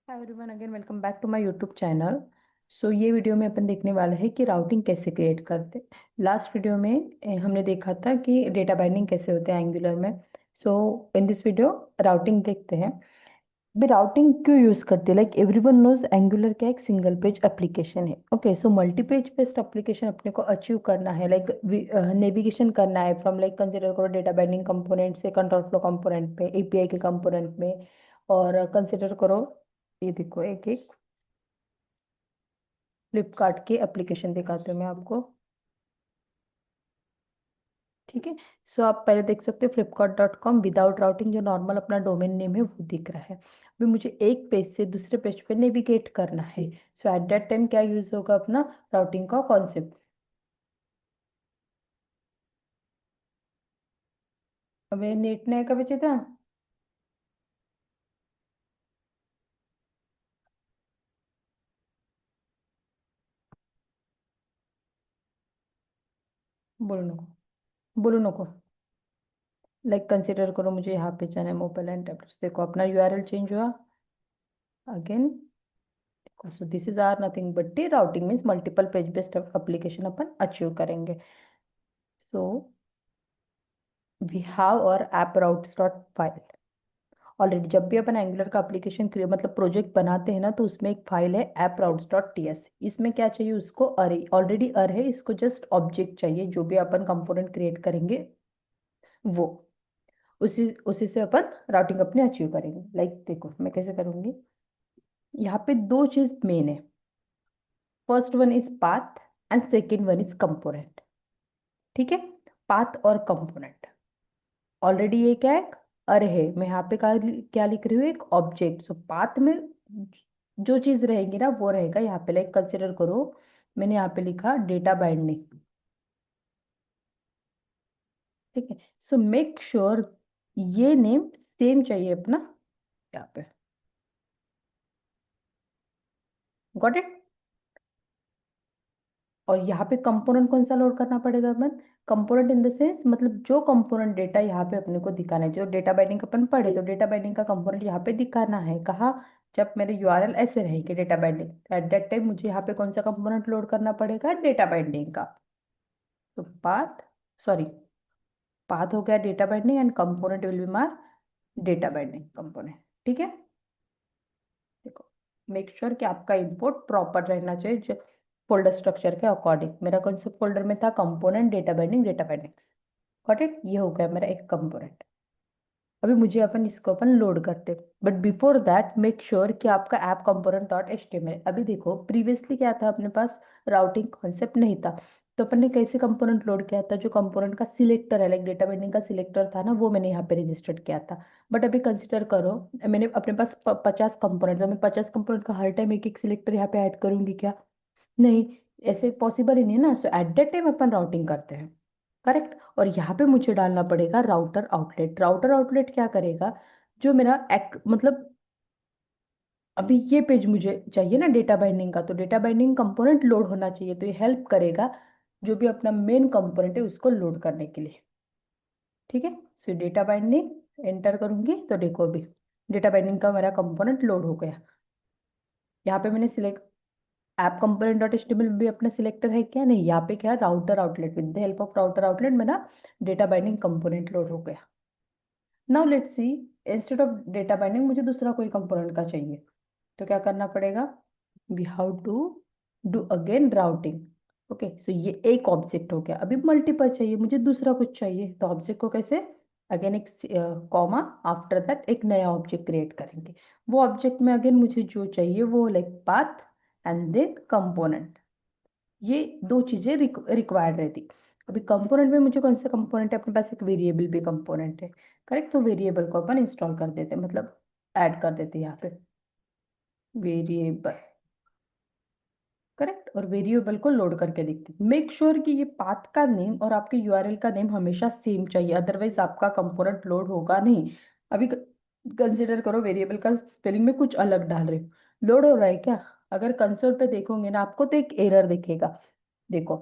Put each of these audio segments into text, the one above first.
Hi everyone, again welcome back to my YouTube channel. So ये video में अपन देखने वाले हैं कि राउटिंग कैसे क्रिएट करते। लास्ट वीडियो में हमने देखा था कि डेटा बाइंडिंग कैसे होते हैं एंगुलर में। सो इन दिस वीडियो राउटिंग देखते हैं। भी राउटिंग क्यों यूज करते हैं? लाइक एवरीवन नोज एंगुलर क्या एक सिंगल पेज एप्लीकेशन है। Okay, so multi page based application अपने को अचीव करना है, लाइक नेविगेशन करना है फ्रॉम, लाइक कंसिडर करो डेटा बाइंडिंग कंपोनेंट से कंट्रोल फ्लो कंपोनेंट पे, एपीआई के कंपोनेंट में। और कंसिडर करो, ये देखो एक एक फ्लिपकार्ट के एप्लीकेशन दिखाते हैं मैं आपको। ठीक है। सो आप पहले देख सकते हो flipkart.com विदाउट राउटिंग, जो नॉर्मल अपना डोमेन नेम है वो दिख रहा है। अभी मुझे एक पेज से दूसरे पेज पे नेविगेट करना है। सो एट दैट टाइम क्या यूज होगा? अपना राउटिंग का कॉन्सेप्ट। अबे नेट नाही का बचे था? बोलो नको, बोलो नको। लाइक कंसिडर करो मुझे यहाँ पे जाना है, मोबाइल एंड टैबलेट्स। देखो अपना यूआरएल चेंज हुआ again. So this is are nothing but the routing means multiple page based application अपन अचीव करेंगे। So we have our app routes dot file. Already जब भी अपन एंगुलर का एप्लीकेशन क्रिएट मतलब प्रोजेक्ट बनाते हैं ना, तो उसमें एक फाइल है app routes dot T S. इसमें क्या चाहिए उसको? अरे ऑलरेडी अरे है, इसको जस्ट ऑब्जेक्ट चाहिए। जो भी अपन कंपोनेंट क्रिएट करेंगे वो उसी उसी से अपन राउटिंग अपने अचीव करेंगे। लाइक देखो मैं कैसे करूंगी। यहाँ पे दो चीज मेन है। First one is path and second one is component. ठीक है। पाथ और कंपोनेंट ऑलरेडी ये क्या है? अरे है, मैं यहाँ पे क्या लिख रही हूँ? एक ऑब्जेक्ट। सो पाथ में जो चीज रहेगी ना वो रहेगा यहाँ पे। लाइक कंसिडर करो, मैंने यहाँ पे लिखा डेटा बाइंडिंग। ठीक है। सो मेक श्योर ये नेम सेम चाहिए अपना यहाँ पे। Got it? और यहाँ पे कंपोनेंट कौन सा लोड करना पड़ेगा अपन? कंपोनेंट इन द सेंस मतलब जो कंपोनेंट डेटा यहाँ पे अपने को दिखाना है, जो डेटा बाइंडिंग अपन पढ़े, तो डेटा बाइंडिंग का कंपोनेंट यहाँ पे दिखाना है। कहाँ? जब मेरे यूआरएल ऐसे रहेंगे data binding, eight that time मुझे यहाँ पे कौन सा कंपोनेंट लोड करना पड़ेगा? डेटा बाइंडिंग का। तो पाथ, सॉरी, पाथ हो गया data binding and component will be मार डेटा बाइंडिंग कंपोनेंट। ठीक है। देखो, मेक श्योर कि आपका इंपोर्ट प्रॉपर रहना चाहिए फोल्डर स्ट्रक्चर के अकॉर्डिंग। मेरा कौन से फोल्डर में था? Component data binding data binding. Got it? ये हो गया मेरा एक कंपोनेंट। अभी मुझे अपन इसको अपन लोड करते, but before that make sure कि आपका ऐप कंपोनेंट डॉट एचटीएमएल। अभी देखो प्रीवियसली क्या था अपने पास? राउटिंग कॉन्सेप्ट नहीं था। तो अपन ने कैसे कंपोनेंट लोड किया था? जो कंपोनेंट का सिलेक्टर है, लाइक डेटा बाइंडिंग का सिलेक्टर था ना, वो मैंने यहाँ पे रजिस्टर्ड किया था। बट अभी कंसिडर करो मैंने अपने पास 50 कंपोनेंट, तो मैं 50 कंपोनेंट का हर टाइम एक एक सिलेक्टर यहाँ पे ऐड करूंगी क्या? नहीं, ऐसे पॉसिबल ही नहीं है ना। सो एट दैट टाइम अपन राउटिंग करते हैं। करेक्ट। और यहाँ पे मुझे डालना पड़ेगा राउटर आउटलेट। राउटर आउटलेट क्या करेगा? जो मेरा एक्ट मतलब अभी ये पेज मुझे चाहिए ना डेटा बाइंडिंग का, तो डेटा बाइंडिंग कंपोनेंट लोड होना चाहिए, तो ये हेल्प करेगा जो भी अपना मेन कंपोनेंट है उसको लोड करने के लिए। ठीक है। सो डेटा बाइंडिंग एंटर करूंगी तो देखो अभी डेटा बाइंडिंग का मेरा कंपोनेंट लोड हो गया। यहाँ पे मैंने select app component dot HTML भी अपना सिलेक्टर है क्या? नहीं, यहाँ पे क्या है? Router outlet. With the help of router outlet मेरा डेटा बाइंडिंग कंपोनेंट लोड हो गया। Now let's see, instead of data binding मुझे दूसरा कोई कंपोनेंट का चाहिए, तो क्या करना पड़ेगा? We have to do again routing. Okay, so ये एक ऑब्जेक्ट हो गया। अभी मल्टीपल चाहिए मुझे, दूसरा कुछ चाहिए, तो ऑब्जेक्ट को कैसे? अगेन एक कॉमा, आफ्टर दैट एक नया ऑब्जेक्ट क्रिएट करेंगे। वो ऑब्जेक्ट में अगेन मुझे जो चाहिए वो like path and then component. ये दो चीजें रिक्वायर्ड रहती। अभी कंपोनेंट में मुझे कौन सा कंपोनेंट है? अपने पास एक वेरिएबल भी कंपोनेंट है। करेक्ट। तो वेरिएबल को अपन इंस्टॉल कर देते हैं, मतलब ऐड कर देते हैं यहाँ पे वेरिएबल। करेक्ट। और वेरिएबल को लोड करके देखते हैं। मेक श्योर कि ये पाथ का नेम और आपके यूआरएल का नेम हमेशा सेम चाहिए, अदरवाइज आपका कंपोनेंट लोड होगा नहीं। अभी कंसिडर करो वेरिएबल का स्पेलिंग में कुछ अलग डाल रहे हो, लोड हो रहा है क्या? अगर कंसोल पे देखोगे ना आपको तो एक एरर दिखेगा। देखो,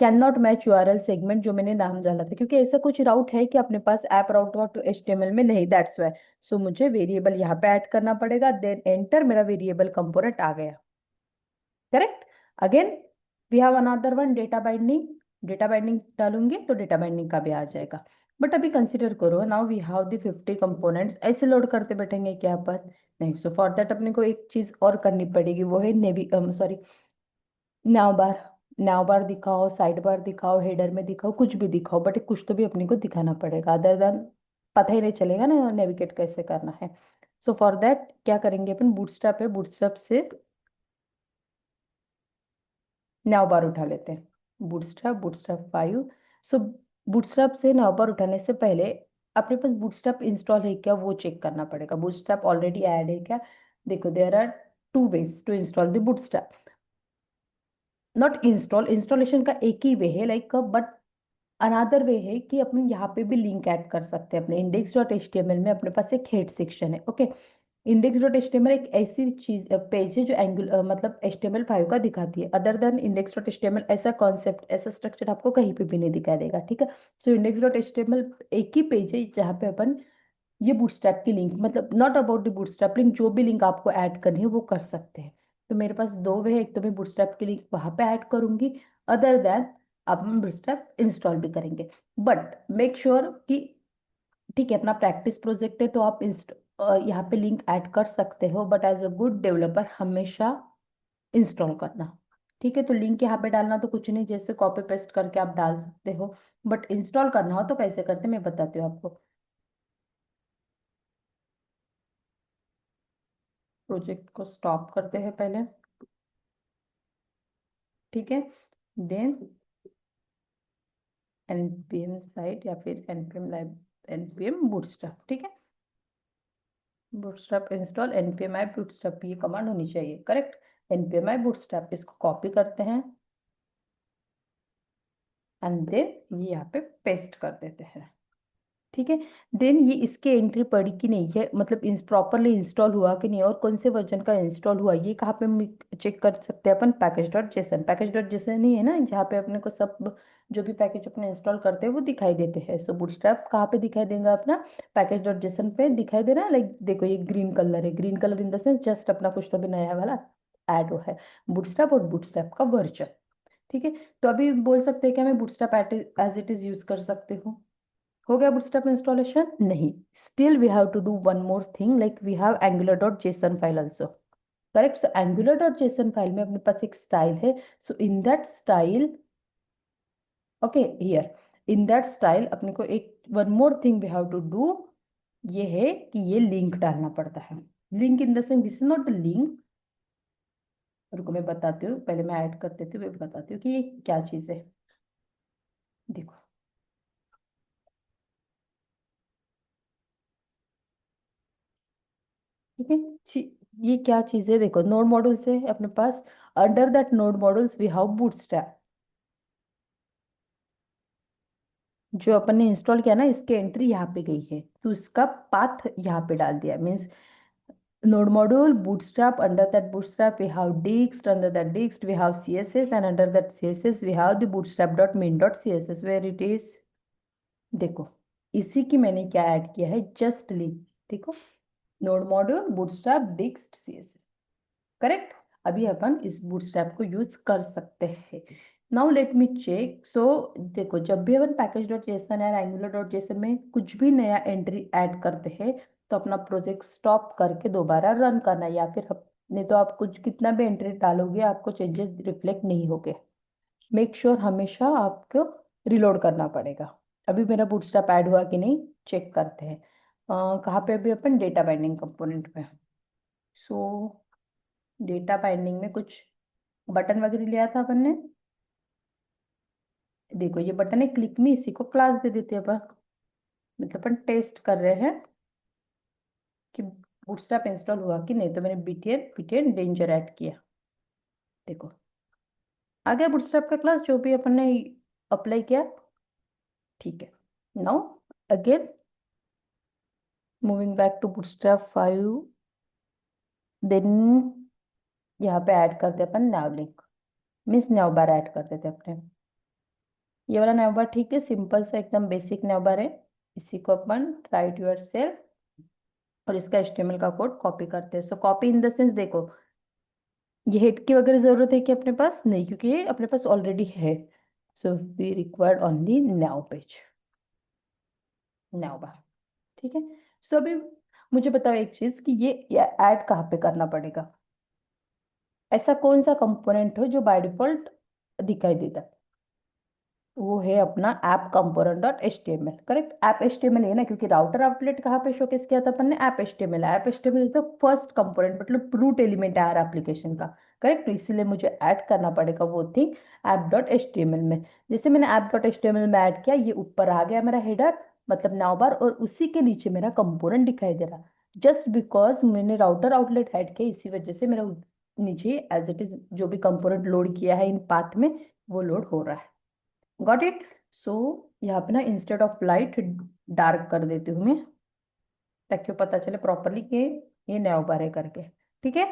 can not match URL segment, जो मैंने नाम डाला था, क्योंकि ऐसा कुछ राउट है कि अपने पास ऐप राउट डॉट एचटीएमएल में नहीं, दैट्स वाई। सो मुझे वेरिएबल यहाँ पे ऐड करना पड़ेगा, देन एंटर, मेरा वेरिएबल कंपोनेंट आ गया। Correct. Again we have another one, data binding. Data binding डालूंगे तो डेटा बाइंडिंग का भी आ जाएगा। बट अभी कंसिडर करो, now we have the 50 components, ऐसे लोड करते बैठेंगे क्या पर? नहीं। सो फॉर दैट अपने को एक चीज और करनी पड़ेगी, वो है नेवी सॉरी नाव बार। नाव बार दिखाओ, साइड बार दिखाओ, हेडर में दिखाओ, कुछ भी दिखाओ, बट कुछ तो भी अपने को दिखाना पड़ेगा, अदर देन पता ही नहीं चलेगा ना नेविगेट कैसे करना है। सो फॉर दैट क्या करेंगे अपन, बूटस्ट्रैप है, बूटस्ट्रैप से नाव बार उठा लेते हैं। Bootstrap, bootstrap 5। सो बूटस्ट्रैप से नाव बार उठाने से पहले अपने पास बूटस्ट्रैप इंस्टॉल है क्या, वो चेक करना पड़ेगा। बूटस्ट्रैप ऑलरेडी ऐड है क्या? देखो, there are two ways to install the Bootstrap. Not install, installation का एक ही वे है लाइक, बट अनदर वे है कि अपन यहाँ पे भी लिंक ऐड कर सकते हैं अपने index dot H T M L में। अपने पास एक हेड सेक्शन है, okay. Index dot H T M L एक ऐसी चीज पेज है जो मतलब HTML5 का दिखाती है, other than index dot H T M L ऐसा कॉन्सेप्ट, ऐसा स्ट्रक्चर आपको कहीं पे भी नहीं दिखाई देगा, ठीक है। So index dot H T M L एक ही पेज है जहाँ पे अपन ये बूटस्ट्रैप की लिंक, मतलब not about the bootstrap link, जो भी लिंक आपको ऐड करनी है वो कर सकते हैं। तो मेरे पास दो वे है, एक तो मैं बूटस्ट्रैप की लिंक वहां पे ऐड करूंगी, अदर देन आप बूटस्ट्रैप इंस्टॉल भी करेंगे। बट मेक श्योर कि ठीक है, अपना प्रैक्टिस प्रोजेक्ट है तो आप यहाँ पे लिंक ऐड कर सकते हो, but as a good developer हमेशा इंस्टॉल करना। ठीक है, तो लिंक यहाँ पे डालना तो कुछ नहीं, जैसे कॉपी पेस्ट करके आप डाल सकते हो, बट इंस्टॉल करना हो तो कैसे करते हैं मैं बताती हूँ आपको। प्रोजेक्ट को स्टॉप करते हैं पहले, ठीक है। देन npm साइट या फिर npm लाइव, npm बूटस्ट्रैप, ठीक है। बूटस्ट्रैप इंस्टॉल npm आई बूटस्ट्रैप, ये कमांड होनी चाहिए, करेक्ट। npm आई बूटस्ट्रैप, इसको कॉपी करते हैं एंड देन ये यहाँ पे पेस्ट कर देते हैं, ठीक है। देन ये इसके एंट्री पड़ी कि नहीं है, मतलब प्रॉपरली इंस्टॉल हुआ कि नहीं और कौन से वर्जन का इंस्टॉल हुआ, ये कहाँ पे चेक कर सकते हैं अपन, package dot JSON. Package dot JSON ही है ना जहाँ पे अपने को सब जो भी पैकेज अपने इंस्टॉल करते हैं वो दिखाई देते हैं। सो बूटस्ट्रैप कहाँ पे दिखाई देगा अपना, पैकेज डॉट जेसन पे दिखाई दे रहा है, लाइक देखो ये ग्रीन कलर है, green colour in the sense just अपना कुछ तो भी नया वाला ऐड हुआ है, बूटस्ट्रैप और बूटस्ट्रैप का वर्जन, ठीक है। तो अभी बोल सकते हैं कि मैं Bootstrap as it is use कर सकते हूँ। हो गया बूटस्ट्रैप इंस्टॉलेशन? नहीं, still we have to do one more thing, like we have Angular dot JSON file also, correct. So Angular dot JSON file में अपने पास एक स्टाइल है, so in that style, okay here, in that style अपने को एक one more thing we have to do, ये है कि ये लिंक डालना पड़ता है। Link in the sense this is not the link, रुको मैं बताती हूँ, पहले मैं ऐड कर देती हूँ, मैं बताती हूँ कि ये क्या चीज़ है। देखो, ठीक है। ये क्या चीज़ है, देखो नोड मॉड्यूल्स है अपने पास, under that node modules we have Bootstrap, जो अपन ने इंस्टॉल किया ना इसके एंट्री यहाँ पे गई है, तो इसका पाथ यहाँ पे डाल दिया, means node module bootstrap, under that bootstrap we have dict, under that dict we have css, and under that css we have the bootstrap.main.css where it is, देखो इसी की मैंने क्या ऐड किया है, जस्ट लिंक, देखो node module Bootstrap dist css, correct. अभी अपन इस बूटस्ट्रैप को यूज कर सकते हैं। Now let me check. So देखो, जब भी अपन पैकेज डॉट जेसन या एंगुलर डॉट जेसन में कुछ भी नया एंट्री ऐड करते हैं तो अपना प्रोजेक्ट स्टॉप करके दोबारा रन करना है, या फिर नहीं तो आप कुछ कितना भी एंट्री डालोगे आपको चेंजेस रिफ्लेक्ट नहीं होंगे। मेक श्योर हमेशा आपको रिलोड करना पड़ेगा। अभी मेरा बूटस्ट्रैप ऐड हुआ कि नहीं चेक करते हैं। कहाँ पे अभी अपन डेटा बाइंडिंग कंपोनेंट में। सो डेटा बाइंडिंग में कुछ बटन वगैरह लिया था अपन ने, देखो ये बटन है क्लिक में, इसी को क्लास दे देते हैं अपन, मतलब अपन टेस्ट कर रहे हैं कि बूटस्ट्रैप इंस्टॉल हुआ कि नहीं, तो मैंने बीटीएन बीटीएन डेंजर ऐड किया, देखो आ गया बूटस्ट्रैप का क्लास जो भी अपन ने अप्लाई किया, ठीक है। Now again moving back to Bootstrap 5, then यहाँ पे ऐड करते हैं अपन nav link, means nav bar add कर देते हैं अपने, ये वाला नैवबार ठीक है, सिंपल सा एकदम बेसिक नैवबार है। इसी को अपन राइट यूर सेल्फ और इसका एचटीएमएल का कोड कॉपी करते हैं। सो कॉपी इन द सेंस, देखो ये हेड की वगैरह जरूरत है कि अपने पास नहीं, क्योंकि ये अपने पास ऑलरेडी है। So we required only nav page, nav bar. ठीक है। सो अभी मुझे बताओ एक चीज कि ये ऐड कहाँ पे करना पड़ेगा। ऐसा कौन सा कंपोनेंट हो जो बाय डिफॉल्ट दिखाई देता है? वो है अपना app component dot H T M L. Correct, app H T M L है ना, क्योंकि राउटर आउटलेट कहाँ पे शोकेस किया था अपन ने? App H T M L. App H T M L is the first component, मतलब रूट एलिमेंट है हर एप्लीकेशन का। करेक्ट, तो इसीलिए मुझे ऐड करना पड़ेगा वो thing app dot H T M L में। जैसे मैंने app dot H T M L में ऐड किया, ये ऊपर आ गया मेरा हेडर, मतलब नाउ बार, और उसी के नीचे मेरा कंपोनेंट दिखाई दे रहा। जस्ट बिकॉज मैंने राउटर आउटलेट ऐड किया, इसी वजह से मेरा नीचे एज इट इज जो भी कंपोनेंट लोड किया है इन पाथ में, वो लोड हो रहा है। Got it. सो यहाँ पे ना इंस्टेड ऑफ लाइट डार्क कर देती हूँ मैं, ताकि वो पता चले प्रॉपरली कि ये नया बार है करके। ठीक है।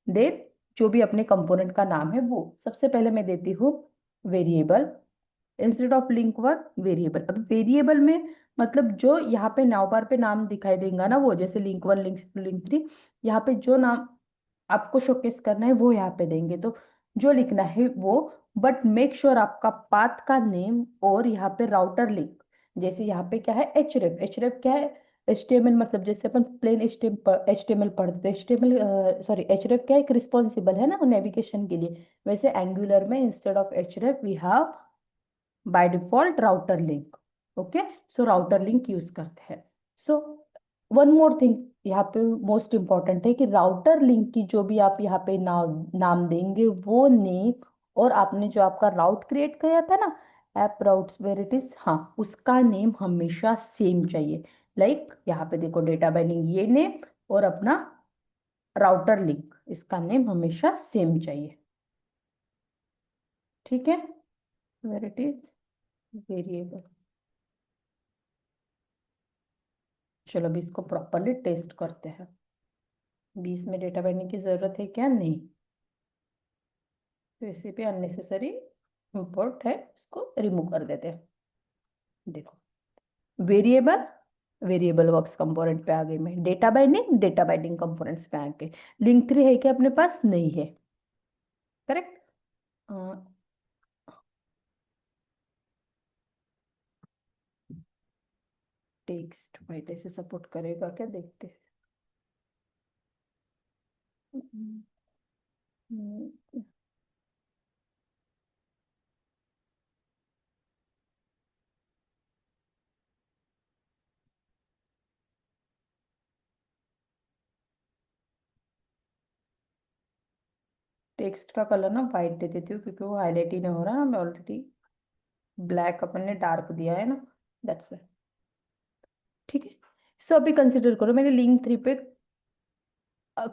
दे जो भी अपने कंपोनेंट का नाम है वो सबसे पहले मैं देती हूँ variable, instead of link one variable. अब वेरिएबल में मतलब जो यहाँ पे नाव बार पे नाम दिखाई देगा ना, वो जैसे लिंक वन, लिंक थ्री, यहाँ पे जो नाम आपको शोकेस करना है वो यहाँ पे देंगे, तो जो लिखना है वो। बट मेक श्योर आपका पाथ का नेम और यहाँ पे राउटर लिंक, जैसे यहाँ पे क्या है एचरेफ, एचरेफ क्या है? एचटीएमएल, मतलब जैसे अपन प्लेन एचटीएमएल पढ़ते हैं, एचटीएमएल सॉरी एचरेफ क्या है? एक रिस्पॉन्सिबल है ना नेविगेशन के लिए। वैसे एंगुलर में instead of href we have by default router link. Okay, so router link use करते हैं। सो वन मोर थिंग यहाँ पे मोस्ट इंपॉर्टेंट है कि राउटर लिंक की जो भी आप यहाँ पे नाम देंगे, वो नेम और आपने जो आपका राउट क्रिएट किया था ना, app routes where it is, हाँ, उसका नेम हमेशा सेम चाहिए। लाइक यहाँ पे देखो डेटा बाइंडिंग ये नेम, और अपना राउटर लिंक इसका नेम हमेशा सेम चाहिए। ठीक है, वेर इट इज वेरिएबल। चलो अभी इसको प्रॉपरली टेस्ट करते हैं, 20 में डेटा बाइंडिंग की जरूरत है क्या? नहीं। तो इसी पे अननेसेसरी इंपोर्ट है, इसको रिमूव कर देते हैं। देखो वेरिएबल, वेरिएबल वर्क्स कंपोनेंट पे आ गई मैं, डेटा बाइंडिंग कंपोनेंट्स पे आ गए। लिंक थ्री है क्या अपने पास? नहीं है। करेक्ट। टेक्स्ट वाइट ऐसे सपोर्ट करेगा क्या, देखते हैं। टेक्स्ट का कलर ना वाइट दे देती हूँ, क्योंकि वो हाईलाइट ही नहीं हो रहा ना, मैं ऑलरेडी ब्लैक अपन ने डार्क दिया है ना, दैट्स वाई। ठीक है। सो अभी कंसिडर करो मैंने लिंक थ्री पे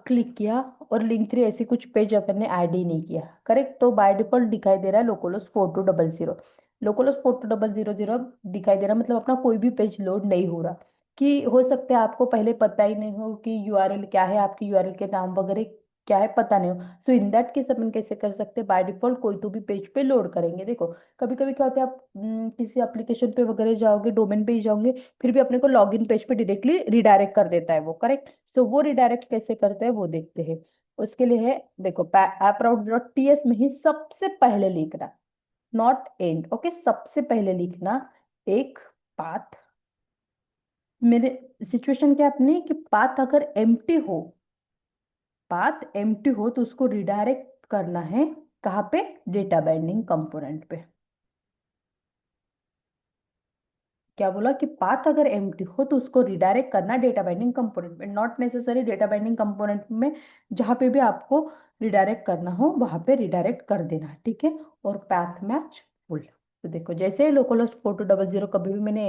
क्लिक किया, और लिंक थ्री ऐसी कुछ पेज अपन ने ऐड ही नहीं किया। करेक्ट, तो बाय डिफॉल्ट दिखाई दे रहा है लोकोलोस 4200। लोकोलोस 4200 दिखाई दे रहा है, मतलब अपना कोई भी पेज लोड नहीं हो रहा। कि हो सकता है आपको पहले पता ही नहीं हो कि यूआरएल क्या है, आपकी यूआरएल के नाम वगैरह क्या है पता नहीं हो। तो इन दैट केस अपन कैसे कर सकते हैं? बाय डिफॉल्ट कोई तो भी पेज पे लोड करेंगे। देखो कभी कभी क्या होता है, आप किसी एप्लीकेशन पे वगैरह जाओगे, डोमेन पे ही जाओगे, फिर भी अपने को लॉगिन पेज पे डायरेक्टली रिडायरेक्ट कर देता है वो। करेक्ट, तो वो रिडायरेक्ट कैसे करते हैं वो देखते हैं। उसके लिए है, देखो ऐप राउट डॉट टीएस में ही सबसे पहले लिखना, नॉट एंड, ओके, सबसे पहले लिखना एक पाथ। मेरे सिचुएशन क्या है अपनी कि पाथ अगर एम्प्टी हो, पाथ एम्प्टी हो तो उसको रिडायरेक्ट करना है कहाँ पे? डेटा बाइंडिंग कंपोनेंट पे। क्या बोला कि पाथ अगर एम्प्टी हो तो उसको रिडायरेक्ट करना डेटा बाइंडिंग कंपोनेंट में, not necessary data binding component में, जहां पे भी आपको रिडायरेक्ट करना हो वहां पे रिडायरेक्ट कर देना। ठीक है, और पाथ मैच फुल। तो देखो जैसे ही लोकल 4200 कभी भी मैंने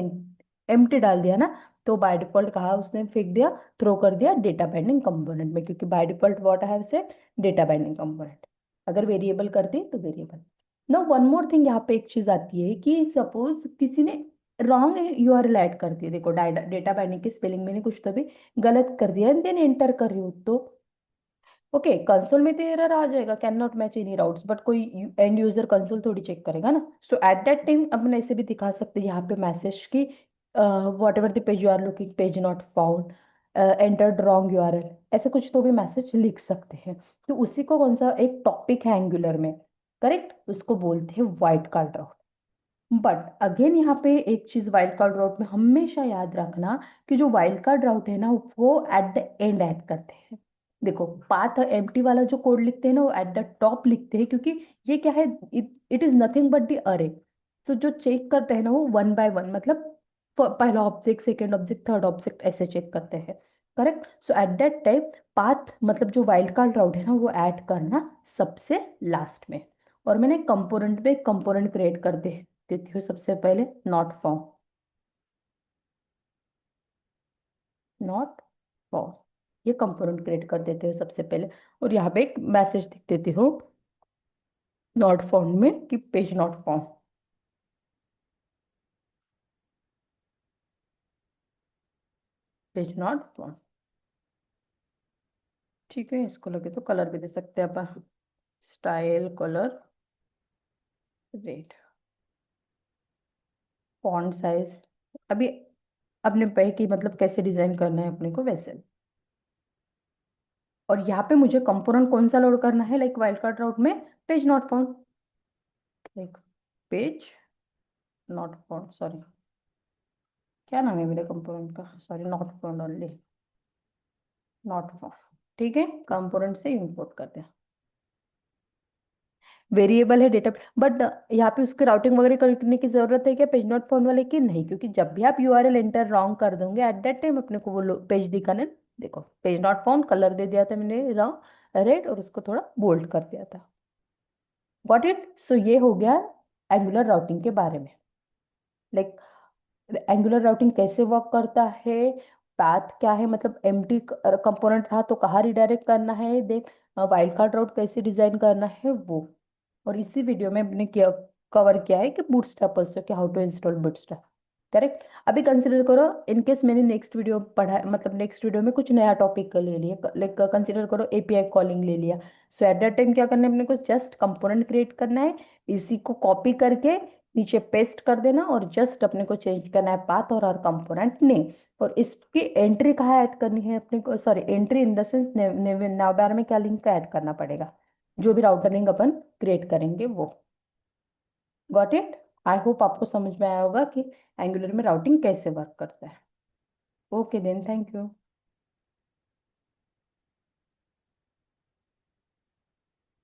एम्प्टी डाल दिया ना, तो बाय डिफॉल्ट कहा उसने फेंक दिया, थ्रो कर दिया डेटा बाइंडिंग कंपोनेंट में, क्योंकि by default what I have से डेटा बाइंडिंग कंपोनेंट। अगर वेरिएबल कर दी तो variable. No one more thing, यहाँ पे एक चीज आती है कि सपोज किसी ने रॉन्ग यूआरएल ऐड कर दिया। देखो डेटा बाइंडिंग की स्पेलिंग मैंने कुछ तो भी गलत कर दिया, एंड देन एंटर कर रही हूँ, तो ओके, कंसोल में तो एरर आ जाएगा, can not match any routes, but कोई एंड यूजर कंसोल थोड़ी चेक करेगा ना। सो एट दैट टाइम अपन ऐसे भी दिखा सकते हैं यहाँ पे मैसेज की, whatever the page you are looking, page not found, entered wrong URL, ऐसे कुछ तो भी मैसेज लिख सकते हैं। तो उसी को कौन सा एक टॉपिक है एंगुलर में, करेक्ट, उसको बोलते हैं wild card route. But again यहाँ पे एक चीज वाइल्ड कार्ड राउट में हमेशा याद रखना, कि जो वाइल्ड कार्ड राउट है ना वो एट द एंड ऐड करते हैं। देखो पाथ एम्प्टी वाला जो कोड लिखते हैं ना वो एट द टॉप लिखते हैं, क्योंकि ये क्या है, it is nothing but the अरे। तो जो चेक करते हैं ना वो वन बाय वन, मतलब पहला object, second object, third object, ऐसे चेक करते हैं। Correct. So at that time path मतलब जो वाइल्ड कार्ड राउट है ना वो ऐड करना सबसे लास्ट में। और मैंने कंपोनेंट पे कंपोनेंट क्रिएट कर दे देती हूँ सबसे पहले, नॉट फॉर्म, नॉट फॉर्म, ये कंपोनेंट क्रिएट कर देते हो सबसे पहले। और यहाँ पे एक मैसेज लिख देती हूँ नॉट फाउंड में, कि page not found, page not found. ठीक है, इसको लगे तो कलर भी दे सकते हैं अपन, style colour red, font size अभी अपने पे की मतलब कैसे डिजाइन करना है अपने को वैसे। और यहाँ पे मुझे कंपोनेंट कौन सा लोड करना है, लाइक वाइल्ड कार्ड राउट में page not found, like page not found, sorry क्या नाम है मेरे कंपोनेंट का, sorry not found only, not found. ठीक है, कंपोनेंट से इंपोर्ट करते हैं, वेरिएबल है डेटा। बट यहाँ पे उसके राउटिंग वगैरह करने की जरूरत है क्या पेज नॉट फाउंड वाले की, नहीं, क्योंकि जब भी आप यूआरएल एंटर रॉन्ग कर दोगे एट दैट टाइम अपने को वो पेज दिखाने। देखो पेज नॉट फाउंड कलर दे दिया था मैंने रेड, और उसको थोड़ा बोल्ड कर दिया था। Got it. सो ये हो गया एंगुलर राउटिंग के बारे में, लाइक एंगुलर राउटिंग कैसे वर्क करता है, पाथ क्या है, मतलब एम्प्टी कंपोनेंट रहा तो कहाँ रिडायरेक्ट करना है, देन वाइल्ड कार्ड राउट कैसे डिजाइन करना है वो। और इसी वीडियो में हमने किया, कवर किया है कि बूटस्ट्रैप ऑल्सो, कि how to install Bootstrap. Correct. अभी कंसिडर करो इन केस मैंने नेक्स्ट वीडियो पढ़ा, मतलब नेक्स्ट वीडियो में कुछ नया टॉपिक ले लिया, लाइक कंसिडर करो एपीआई कॉलिंग ले लिया। सो एट दैट टाइम क्या करना है अपने को, जस्ट कंपोनेंट क्रिएट करना है, इसी को कॉपी करके नीचे पेस्ट कर देना, और जस्ट अपने को चेंज करना है पाथ और कंपोनेंट नेम। और इसकी एंट्री कहाँ ऐड करनी है अपने को, sorry entry in the sense navbar में क्या लिंक का ऐड करना पड़ेगा, जो भी राउटर लिंक अपन क्रिएट करेंगे वो। Got it. आई होप आपको समझ में आया होगा कि एंगुलर में राउटिंग कैसे वर्क करता है। Okay then, thank you.